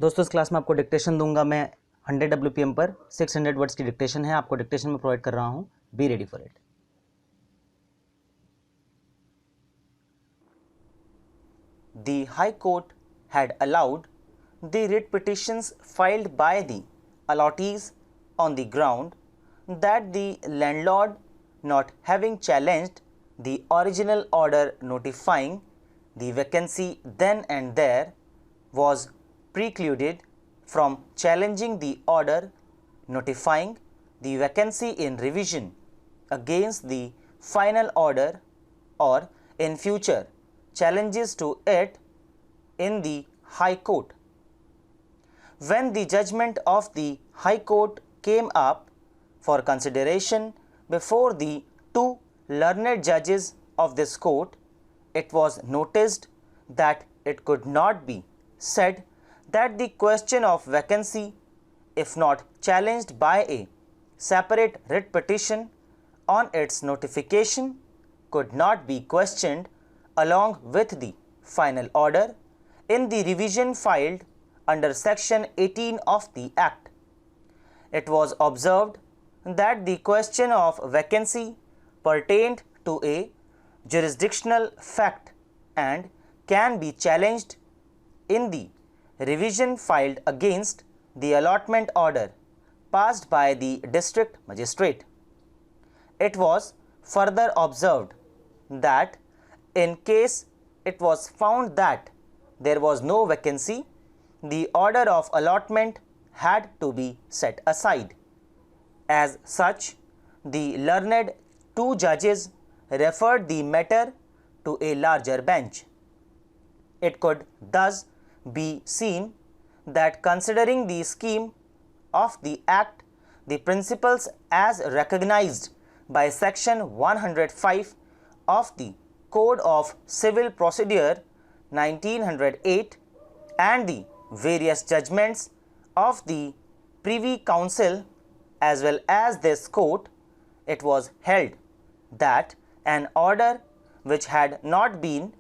दोस्तों इस क्लास में आपको डिक्टेशन दूंगा मैं 100 WPM पर 600 वर्ड्स की डिक्टेशन है, आपको डिक्टेशन में प्रोवाइड कर रहा हूं। Be ready for it. The High Court had allowed the writ petitions filed by the allottees on the ground that the landlord, not having challenged the original order notifying the vacancy then and there, was precluded from challenging the order notifying the vacancy in revision against the final order or in future challenges to it in the High Court. When the judgment of the High Court came up for consideration before the two learned judges of this court, it was noticed that it could not be said that the question of vacancy, if not challenged by a separate writ petition on its notification, could not be questioned along with the final order in the revision filed under section 18 of the Act. It was observed that the question of vacancy pertained to a jurisdictional fact and can be challenged in the revision filed against the allotment order passed by the district magistrate. It was further observed that in case it was found that there was no vacancy, the order of allotment had to be set aside. As such, the learned two judges referred the matter to a larger bench. It could thus be seen that considering the scheme of the Act, the principles as recognized by section 105 of the Code of Civil Procedure 1908 and the various judgments of the Privy Council as well as this court, it was held that an order which had not been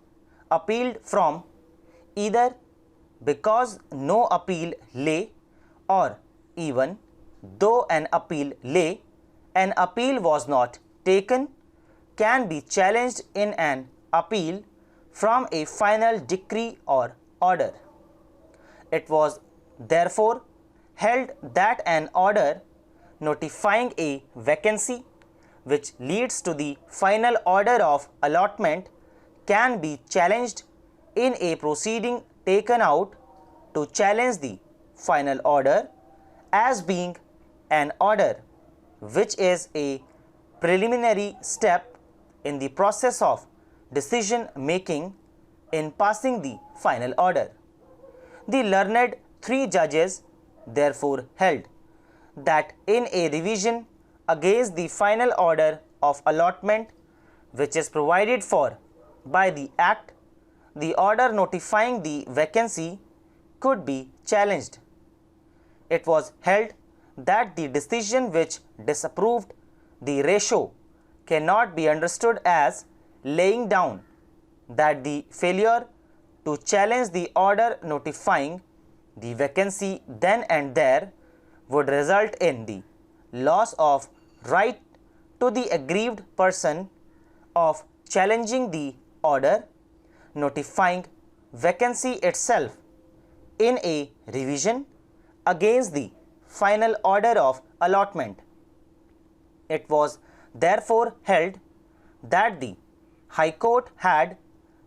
appealed from, either because no appeal lay or even though an appeal lay, an appeal was not taken, can be challenged in an appeal from a final decree or order. It was therefore held that an order notifying a vacancy which leads to the final order of allotment can be challenged in a proceeding taken out to challenge the final order as being an order which is a preliminary step in the process of decision making in passing the final order. The learned three judges therefore held that in a revision against the final order of allotment which is provided for by the Act, the order notifying the vacancy could be challenged. It was held that the decision which disapproved the ratio cannot be understood as laying down that the failure to challenge the order notifying the vacancy then and there would result in the loss of right to the aggrieved person of challenging the order notifying vacancy itself in a revision against the final order of allotment. It was therefore held that the High Court had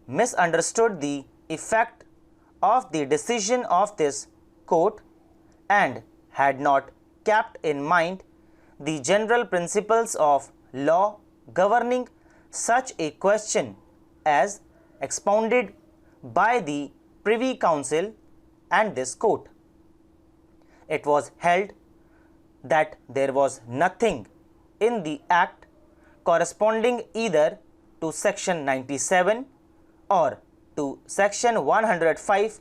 misunderstood the effect of the decision of this court and had not kept in mind the general principles of law governing such a question as expounded by the Privy Council and this court. It was held that there was nothing in the Act corresponding either to section 97 or to section 105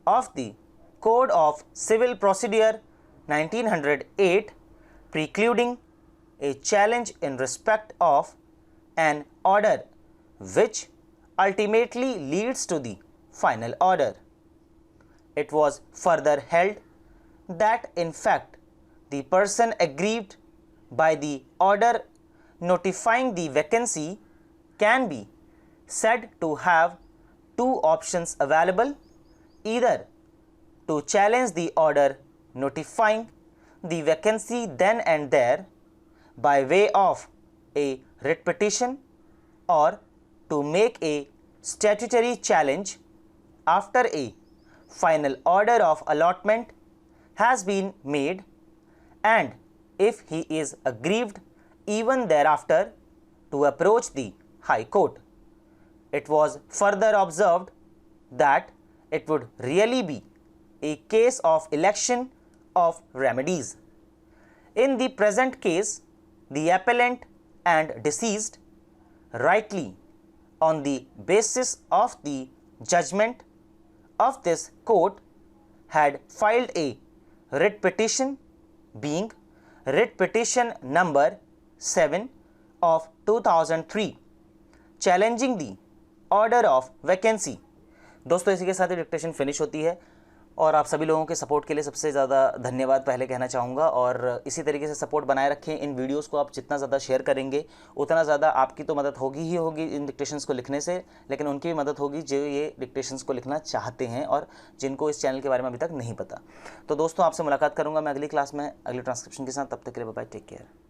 of the Code of Civil Procedure 1908 precluding a challenge in respect of an order which ultimately leads to the final order. it was further held that in fact the person aggrieved by the order notifying the vacancy can be said to have two options available, either to challenge the order notifying the vacancy then and there by way of a writ petition, or to make a statutory challenge after a final order of allotment has been made, and if he is aggrieved even thereafter to approach the High Court. It was further observed that it would really be a case of election of remedies. In the present case, the appellant and deceased, rightly on the basis of the judgment of this court, had filed a writ petition, being writ petition number 7 of 2003, challenging the order of vacancy. दोस्तों इसी के साथ ही dictation finish होती है और आप सभी लोगों के सपोर्ट के लिए सबसे ज़्यादा धन्यवाद पहले कहना चाहूँगा। और इसी तरीके से सपोर्ट बनाए रखें। इन वीडियोस को आप जितना ज़्यादा शेयर करेंगे उतना ज़्यादा आपकी तो मदद होगी ही होगी इन डिक्टेशंस को लिखने से, लेकिन उनकी भी मदद होगी जो ये डिक्टेशंस को लिखना चाहते हैं और जिनको इस चैनल के बारे में अभी तक नहीं पता। तो दोस्तों आपसे मुलाकात करूँगा मैं अगली क्लास में अगली ट्रांसक्रिप्शन के साथ। तब तक के लिए बाय बाय, टेक केयर।